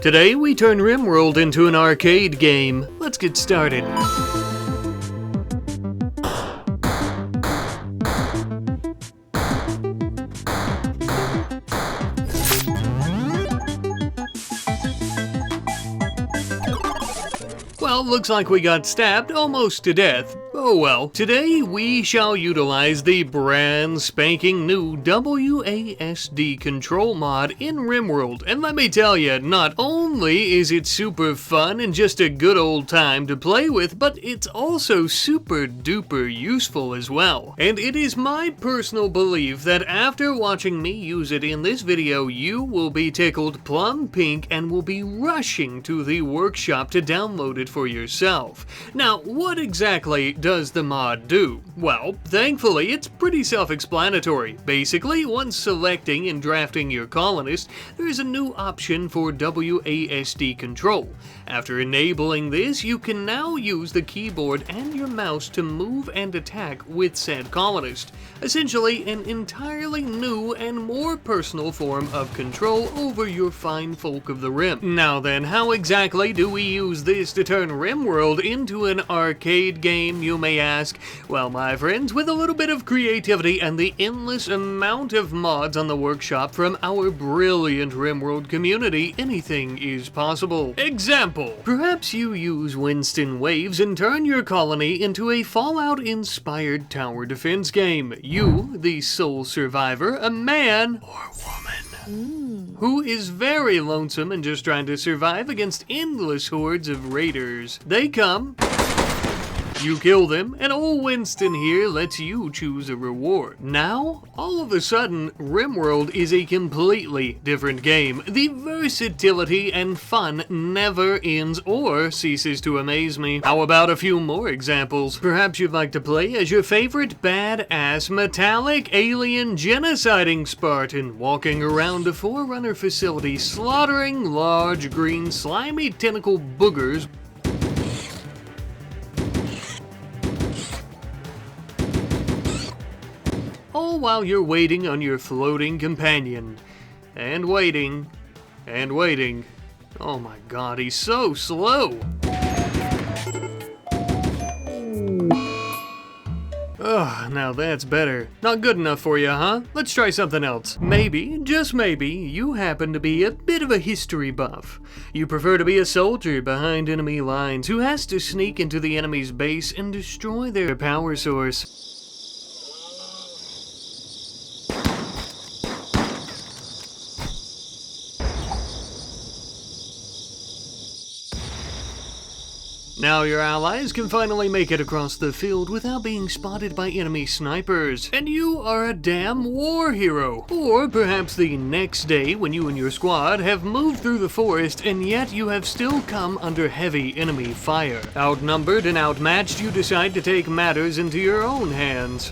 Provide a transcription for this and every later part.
Today we turn RimWorld into an arcade game. Let's get started. Well, looks like we got stabbed almost to death. Oh well. Today we shall utilize the brand spanking new WASD control mod in RimWorld. And let me tell you, not only is it super fun and just a good old time to play with, but it's also super duper useful as well. And it is my personal belief that after watching me use it in this video, you will be tickled plum pink and will be rushing to the workshop to download it for yourself. Now, what exactly does the mod do? Well, thankfully it's pretty self-explanatory. Basically, once selecting and drafting your colonist, there is a new option for WASD control. After enabling this, you can now use the keyboard and your mouse to move and attack with said colonist. Essentially, an entirely new and more personal form of control over your fine folk of the Rim. Now then, how exactly do we use this to turn RimWorld into an arcade game, you may ask? Well, my friends, with a little bit of creativity and the endless amount of mods on the workshop from our brilliant RimWorld community, anything is possible. Example: perhaps you use Winston Waves and turn your colony into a Fallout-inspired tower defense game. You, the sole survivor, a man or woman who is very lonesome and just trying to survive against endless hordes of raiders. They come, you kill them, and old Winston here lets you choose a reward. Now, all of a sudden, RimWorld is a completely different game. The versatility and fun never ends or ceases to amaze me. How about a few more examples? Perhaps you'd like to play as your favorite badass metallic alien genociding Spartan, walking around a Forerunner facility slaughtering large green slimy tentacle boogers all while you're waiting on your floating companion. And waiting. And waiting. Oh my god, he's so slow! Ugh, now that's better. Not good enough for you, huh? Let's try something else. Maybe, just maybe, you happen to be a bit of a history buff. You prefer to be a soldier behind enemy lines who has to sneak into the enemy's base and destroy their power source. Now your allies can finally make it across the field without being spotted by enemy snipers, and you are a damn war hero. Or perhaps the next day when you and your squad have moved through the forest and yet you have still come under heavy enemy fire. Outnumbered and outmatched, you decide to take matters into your own hands.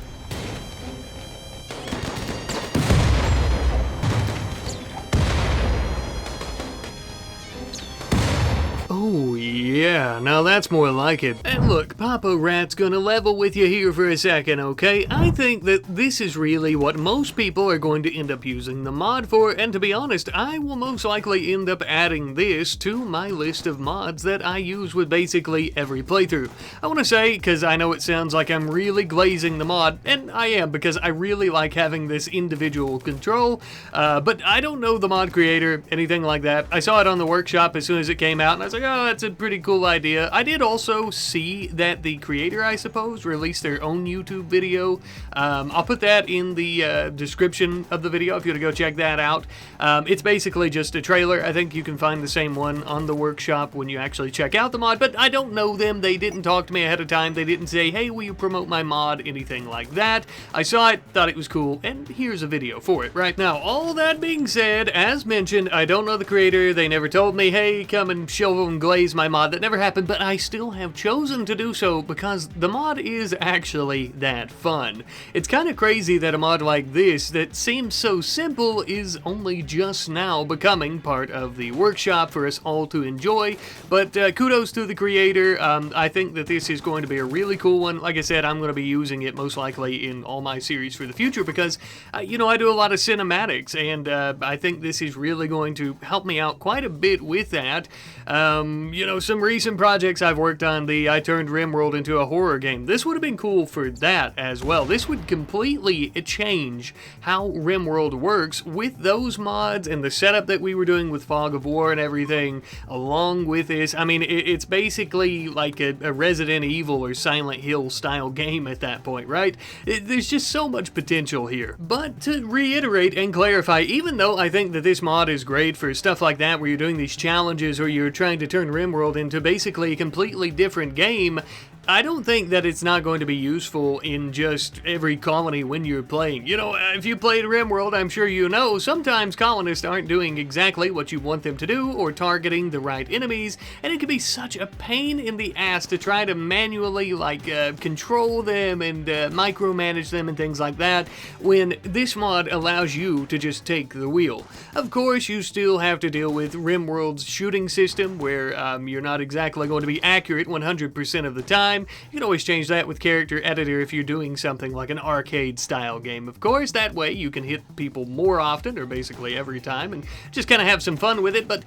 Oh yeah, now that's more like it. And look, Papa Rat's gonna level with you here for a second, okay? I think that this is really what most people are going to end up using the mod for, and to be honest, I will most likely end up adding this to my list of mods that I use with basically every playthrough. I want to say, because I know it sounds like I'm really glazing the mod, and I am, because I really like having this individual control, but I don't know the mod creator, anything like that. I saw it on the workshop as soon as it came out, and I was like, oh, that's a pretty cool idea. I did also see that the creator, I suppose, released their own YouTube video. I'll put that in the description of the video if you want to go check that out. It's basically just a trailer. I think you can find the same one on the workshop when you actually check out the mod, but I don't know them. They didn't talk to me ahead of time. They didn't say, hey, will you promote my mod? Anything like that. I saw it, thought it was cool, and here's a video for it. Right now, all that being said, as mentioned, I don't know the creator. They never told me, hey, come and shovel and glaze my mod. That never happened, but I still have chosen to do so because the mod is actually that fun. It's kind of crazy that a mod like this that seems so simple is only just now becoming part of the workshop for us all to enjoy, but kudos to the creator. I think that this is going to be a really cool one. Like I said, I'm going to be using it most likely in all my series for the future because, you know, I do a lot of cinematics, and I think this is really going to help me out quite a bit with that. You know, some recent projects I've worked on, I turned RimWorld into a horror game. This would have been cool for that as well. This would completely change how RimWorld works with those mods and the setup that we were doing with Fog of War and everything along with this. I mean, it's basically like a Resident Evil or Silent Hill style game at that point, right? There's just so much potential here. But to reiterate and clarify, even though I think that this mod is great for stuff like that where you're doing these challenges or you're trying to turn RimWorld into basically a completely different game, I don't think that it's not going to be useful in just every colony when you're playing. You know, if you played RimWorld, I'm sure you know, sometimes colonists aren't doing exactly what you want them to do or targeting the right enemies, and it can be such a pain in the ass to try to manually, like, control them and micromanage them and things like that, when this mod allows you to just take the wheel. Of course, you still have to deal with RimWorld's shooting system, where you're not exactly going to be accurate 100% of the time. You can always change that with character editor if you're doing something like an arcade style game, of course. That way you can hit people more often, or basically every time, and just kind of have some fun with it. But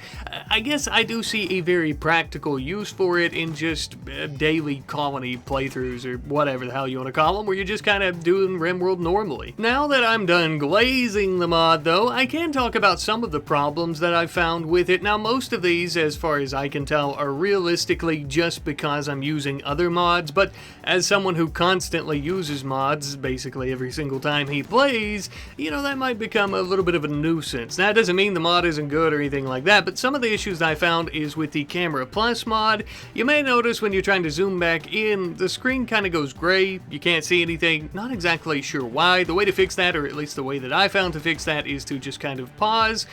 I guess I do see a very practical use for it in just daily colony playthroughs, or whatever the hell you want to call them, where you're just kind of doing RimWorld normally. Now that I'm done glazing the mod though, I can talk about some of the problems that I've found with it. Now most of these, as far as I can tell, are realistically just because I'm using other mods, but as someone who constantly uses mods basically every single time he plays, you know, that might become a little bit of a nuisance. Now, it doesn't mean the mod isn't good or anything like that, but some of the issues I found is with the Camera Plus mod. You may notice when you're trying to zoom back in, the screen kind of goes gray, you can't see anything, not exactly sure why. The way to fix that, or at least the way that I found to fix that, is to just kind of pause,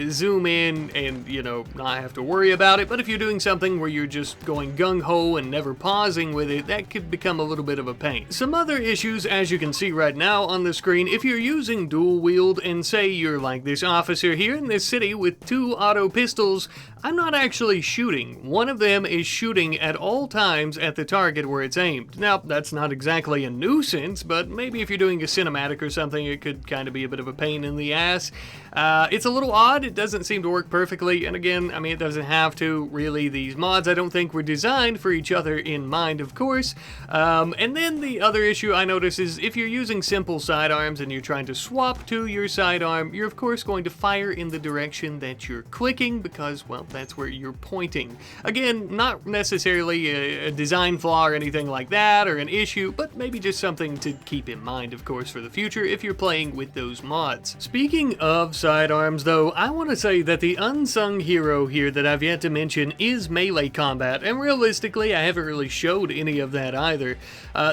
zoom in, and, you know, not have to worry about it. But if you're doing something where you're just going gung-ho and never pausing with it, that could become a little bit of a pain. Some other issues, as you can see right now on the screen, if you're using dual wield and say you're like this officer here in this city with 2 auto pistols, I'm not actually shooting. One of them is shooting at all times at the target where it's aimed. Now, that's not exactly a nuisance, but maybe if you're doing a cinematic or something, it could kind of be a bit of a pain in the ass. It's a little odd, it doesn't seem to work perfectly, and again, I mean, it doesn't have to, really. These mods I don't think were designed for each other in mind, of course. And then the other issue I notice is if you're using simple sidearms and you're trying to swap to your sidearm, you're of course going to fire in the direction that you're clicking because, well, that's where you're pointing. Again, not necessarily a design flaw or anything like that, or an issue, but maybe just something to keep in mind, of course, for the future if you're playing with those mods. Speaking of sidearms, though, I want to say that the unsung hero here that I've yet to mention is melee combat, and realistically, I haven't really showed any of that either.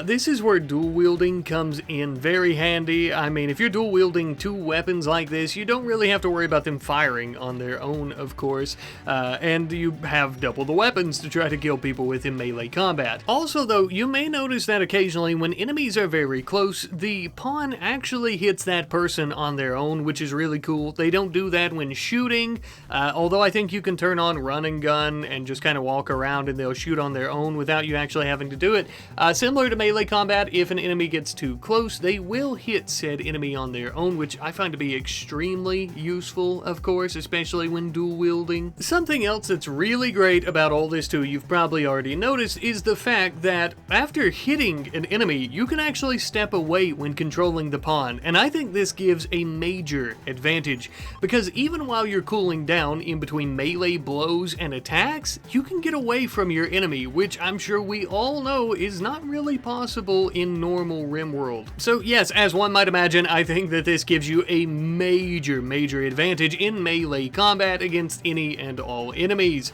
This is where dual wielding comes in very handy. I mean, if you're dual wielding 2 weapons like this, you don't really have to worry about them firing on their own, of course, and you have double the weapons to try to kill people with in melee combat. Also, though, you may notice that occasionally when enemies are very close, the pawn actually hits that person on their own, which is really cool. They don't do that when shooting, although I think you can turn on run and gun and just kind of walk around and they'll shoot on their own without you actually having to do it. Similar to melee combat, if an enemy gets too close, they will hit said enemy on their own, which I find to be extremely useful, of course, especially when dual wielding. Something else that's really great about all this too, you've probably already noticed, is the fact that after hitting an enemy, you can actually step away when controlling the pawn, and I think this gives a major advantage, because even while you're cooling down in between melee blows and attacks, you can get away from your enemy, which I'm sure we all know is not really possible in normal RimWorld. So yes, as one might imagine, I think that this gives you a major advantage in melee combat against any and all enemies.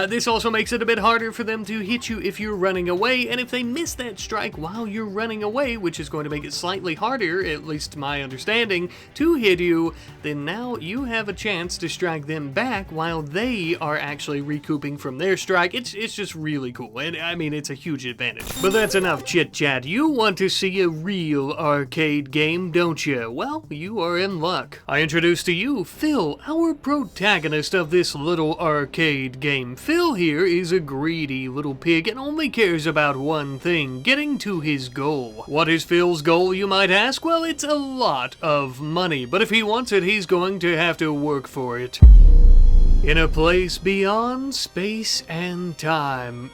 This also makes it a bit harder for them to hit you if you're running away, and if they miss that strike while you're running away, which is going to make it slightly harder, at least to my understanding, to hit you, then now you have a chance to strike them back while they are actually recouping from their strike. It's just really cool, and I mean, it's a huge advantage. But that's enough chit-chat. You want to see a real arcade game, don't you? Well, you are in luck. I introduce to you Phil, our protagonist of this little arcade game. Phil here is a greedy little pig and only cares about one thing, getting to his goal. What is Phil's goal, you might ask? Well, it's a lot of money, but if he wants it, he's going to have to work for it. In a place beyond space and time.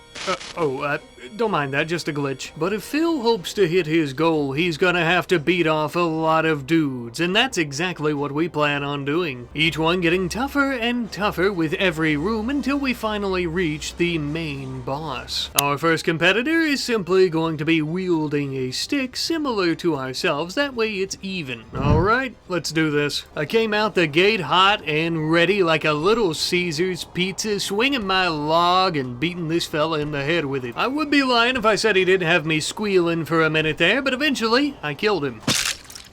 Don't mind that, just a glitch. But if Phil hopes to hit his goal, he's gonna have to beat off a lot of dudes, and that's exactly what we plan on doing. Each one getting tougher and tougher with every room until we finally reach the main boss. Our first competitor is simply going to be wielding a stick similar to ourselves, that way it's even. Alright, let's do this. I came out the gate hot and ready like a little Caesar's pizza, swinging my log and beating this fella in the head with it. I would be lying if I said he didn't have me squealing for a minute there, but eventually I killed him.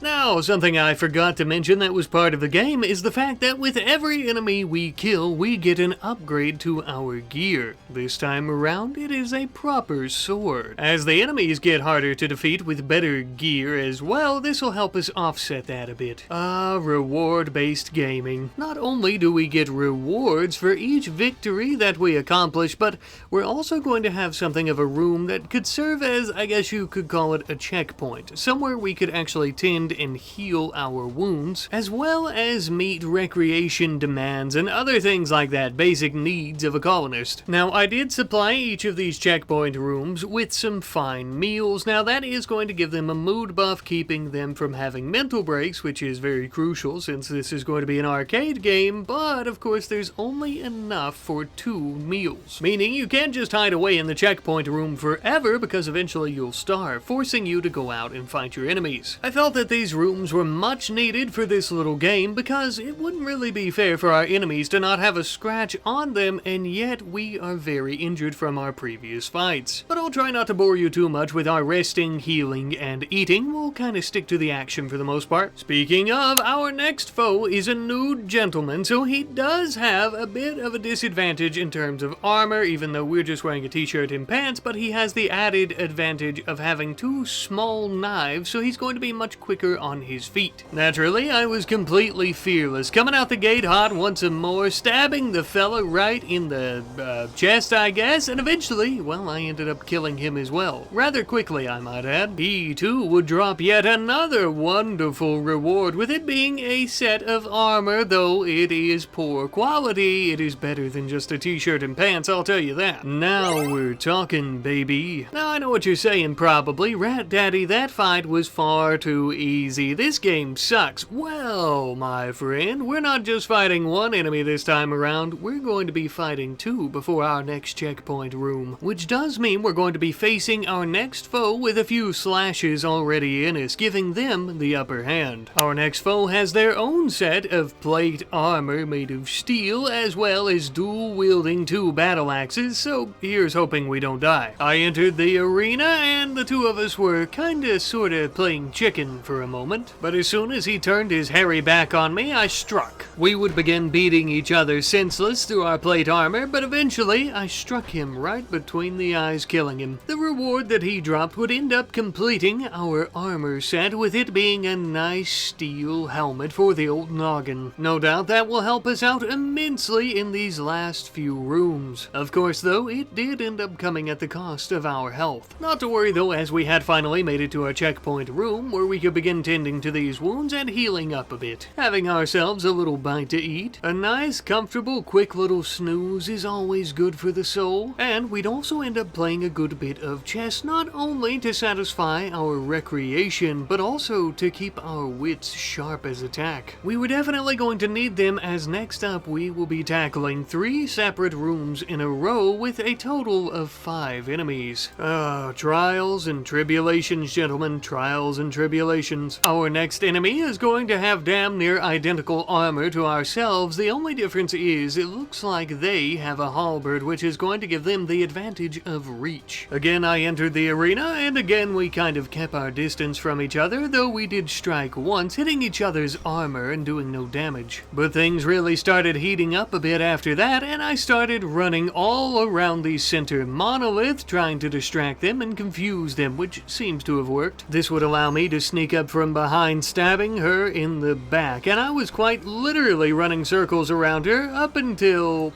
Now, something I forgot to mention that was part of the game is the fact that with every enemy we kill, we get an upgrade to our gear. This time around, it is a proper sword. As the enemies get harder to defeat with better gear as well, this will help us offset that a bit. Reward-based gaming. Not only do we get rewards for each victory that we accomplish, but we're also going to have something of a room that could serve as, I guess you could call it, a checkpoint. Somewhere we could actually tend and heal our wounds, as well as meet recreation demands and other things like that, basic needs of a colonist. Now, I did supply each of these checkpoint rooms with some fine meals. Now, that is going to give them a mood buff, keeping them from having mental breaks, which is very crucial since this is going to be an arcade game, but of course there's only enough for 2 meals. Meaning you can't just hide away in the checkpoint room forever because eventually you'll starve, forcing you to go out and fight your enemies. I felt that these rooms were much needed for this little game because it wouldn't really be fair for our enemies to not have a scratch on them, and yet we are very injured from our previous fights. But I'll try not to bore you too much with our resting, healing, and eating. We'll kind of stick to the action for the most part. Speaking of, our next foe is a nude gentleman, so he does have a bit of a disadvantage in terms of armor, even though we're just wearing a t-shirt and pants, but he has the added advantage of having 2 small knives, so he's going to be much quicker on his feet. Naturally, I was completely fearless, coming out the gate hot once more, stabbing the fella right in the chest, I guess, and eventually, well, I ended up killing him as well. Rather quickly, I might add. He, too, would drop yet another wonderful reward, with it being a set of armor, though it is poor quality. It is better than just a t-shirt and pants, I'll tell you that. Now we're talking, baby. Now, I know what you're saying, probably. Rat Daddy, that fight was far too easy. This game sucks. Well, my friend, we're not just fighting one enemy this time around, we're going to be fighting 2 before our next checkpoint room, which does mean we're going to be facing our next foe with a few slashes already in us, giving them the upper hand. Our next foe has their own set of plate armor made of steel, as well as dual-wielding 2 battle axes, so here's hoping we don't die. I entered the arena, and the 2 of us were kinda sorta playing chicken for a moment, but as soon as he turned his hairy back on me, I struck. We would begin beating each other senseless through our plate armor, but eventually I struck him right between the eyes, killing him. The reward that he dropped would end up completing our armor set, with it being a nice steel helmet for the old noggin. No doubt that will help us out immensely in these last few rooms. Of course, though, it did end up coming at the cost of our health. Not to worry, though, as we had finally made it to our checkpoint room, where we could begin and tending to these wounds and healing up a bit. Having ourselves a little bite to eat. A nice, comfortable, quick little snooze is always good for the soul. And we'd also end up playing a good bit of chess, not only to satisfy our recreation, but also to keep our wits sharp as attack. We were definitely going to need them, as next up we will be tackling 3 separate rooms in a row with a total of 5 enemies. Trials and tribulations, gentlemen, trials and tribulations. Our next enemy is going to have damn near identical armor to ourselves. The only difference is it looks like they have a halberd, which is going to give them the advantage of reach. Again, I entered the arena, and again we kind of kept our distance from each other, though we did strike once, hitting each other's armor and doing no damage. But things really started heating up a bit after that, and I started running all around the center monolith, trying to distract them and confuse them, which seems to have worked. This would allow me to sneak up from behind, stabbing her in the back, and I was quite literally running circles around her up until...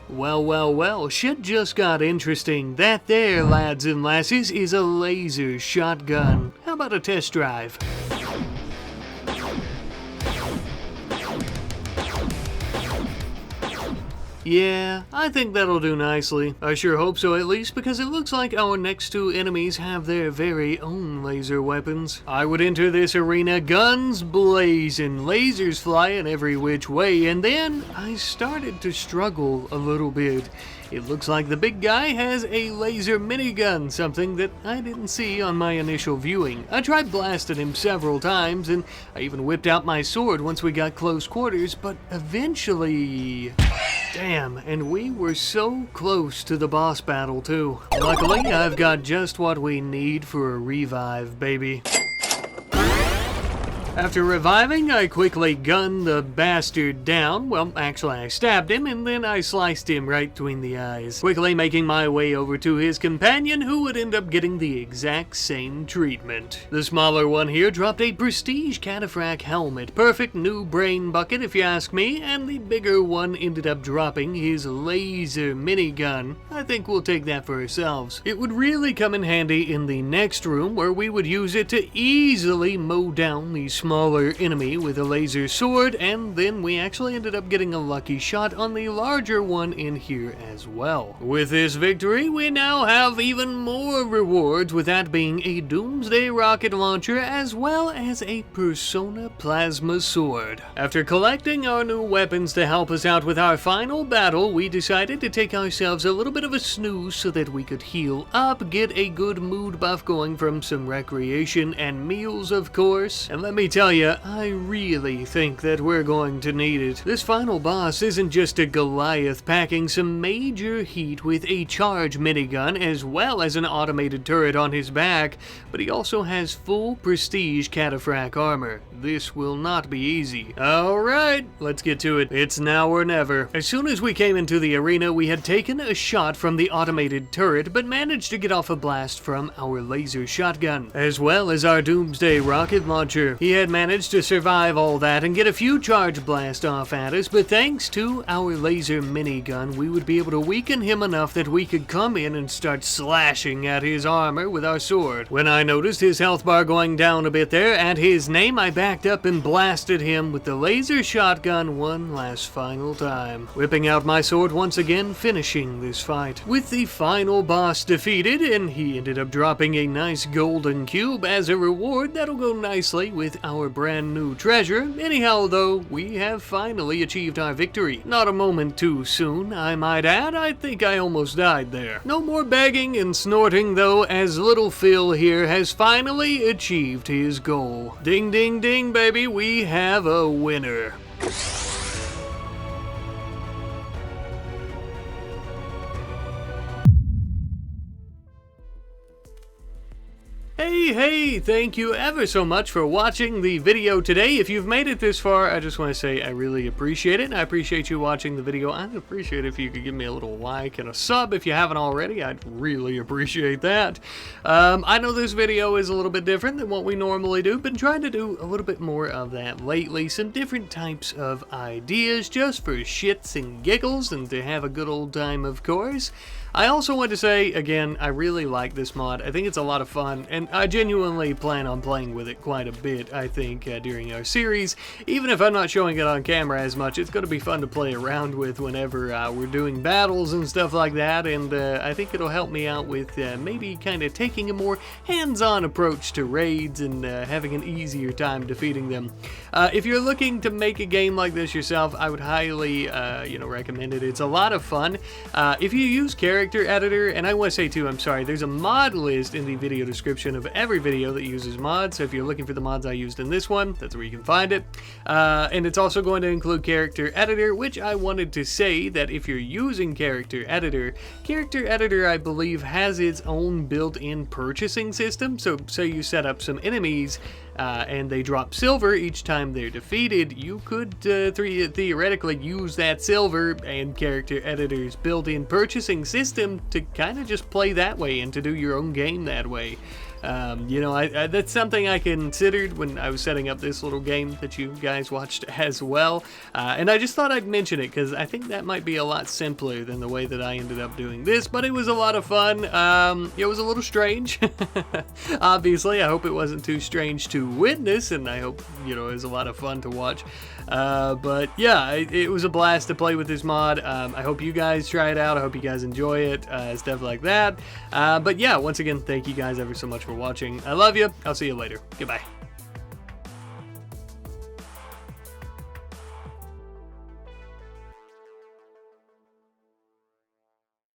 Well, shit just got interesting. That there, lads and lassies, is a laser shotgun. How about a test drive? Yeah, I think that'll do nicely. I sure hope so, at least, because it looks like our next 2 enemies have their very own laser weapons. I would enter this arena guns blazing, lasers flying every which way, and then I started to struggle a little bit. It looks like the big guy has a laser minigun, something that I didn't see on my initial viewing. I tried blasting him several times, and I even whipped out my sword once we got close quarters, but eventually... Damn, and we were so close to the boss battle too. Luckily, I've got just what we need for a revive, baby. After reviving, I quickly gunned the bastard down. Well, actually, I stabbed him, and then I sliced him right between the eyes, quickly making my way over to his companion, who would end up getting the exact same treatment. The smaller one here dropped a prestige cataphract helmet, perfect new brain bucket if you ask me, and the bigger one ended up dropping his laser minigun. I think we'll take that for ourselves. It would really come in handy in the next room, where we would use it to easily mow down the smaller enemy with a laser sword, and then we actually ended up getting a lucky shot on the larger one in here as well. With this victory, we now have even more rewards, with that being a Doomsday rocket launcher as well as a Persona plasma sword. After collecting our new weapons to help us out with our final battle, we decided to take ourselves a little bit of a snooze so that we could heal up, get a good mood buff going from some recreation and meals, of course, and let me tell you, I really think that we're going to need it. This final boss isn't just a Goliath packing some major heat with a charge minigun as well as an automated turret on his back, but he also has full prestige cataphract armor. This will not be easy. Alright, let's get to it. It's now or never. As soon as we came into the arena, we had taken a shot from the automated turret, but managed to get off a blast from our laser shotgun, as well as our Doomsday rocket launcher. He had managed to survive all that and get a few charge blasts off at us, but thanks to our laser minigun, we would be able to weaken him enough that we could come in and start slashing at his armor with our sword. When I noticed his health bar going down a bit there and his name, I backed up and blasted him with the laser shotgun one last final time, whipping out my sword once again, finishing this fight. With the final boss defeated, and he ended up dropping a nice golden cube as a reward that'll go nicely with our brand new treasure. Anyhow though, we have finally achieved our victory. Not a moment too soon, I might add. I think I almost died there. No more begging and snorting though, as little Phil here has finally achieved his goal. Ding ding ding baby, we have a winner. Hey, thank you ever so much for watching the video today. If you've made it this far, I just want to say I really appreciate it. I appreciate you watching the video. I'd appreciate it if you could give me a little like and a sub if you haven't already. I'd really appreciate that. I know this video is a little bit different than what we normally do. Been trying to do a little bit more of that lately. Some different types of ideas just for shits and giggles and to have a good old time, of course. I also want to say, again, I really like this mod. I think it's a lot of fun, and I genuinely plan on playing with it quite a bit, I think, during our series. Even if I'm not showing it on camera as much, it's going to be fun to play around with whenever we're doing battles and stuff like that, and I think it'll help me out with maybe kind of taking a more hands-on approach to raids and having an easier time defeating them. If you're looking to make a game like this yourself, I would highly recommend it. It's a lot of fun. If you use character editor, and I want to say too, I'm sorry, there's a mod list in the video description of every video that uses mods, so if you're looking for the mods I used in this one, that's where you can find it. And it's also going to include character editor, which I wanted to say that if you're using character editor I believe has its own built-in purchasing system. So say you set up some enemies and they drop silver each time they're defeated, you could theoretically use that silver and character editor's built-in purchasing system to kind of just play that way and to do your own game that way. That's something I considered when I was setting up this little game that you guys watched as well, and I just thought I'd mention it because I think that might be a lot simpler than the way that I ended up doing this, but it was a lot of fun. It was a little strange. Obviously, I hope it wasn't too strange to witness, and I hope, it was a lot of fun to watch. But yeah, it was a blast to play with this mod. I hope you guys try it out. I hope you guys enjoy it, stuff like that. But yeah, once again, thank you guys ever so much for watching. I love you. I'll see you later. Goodbye.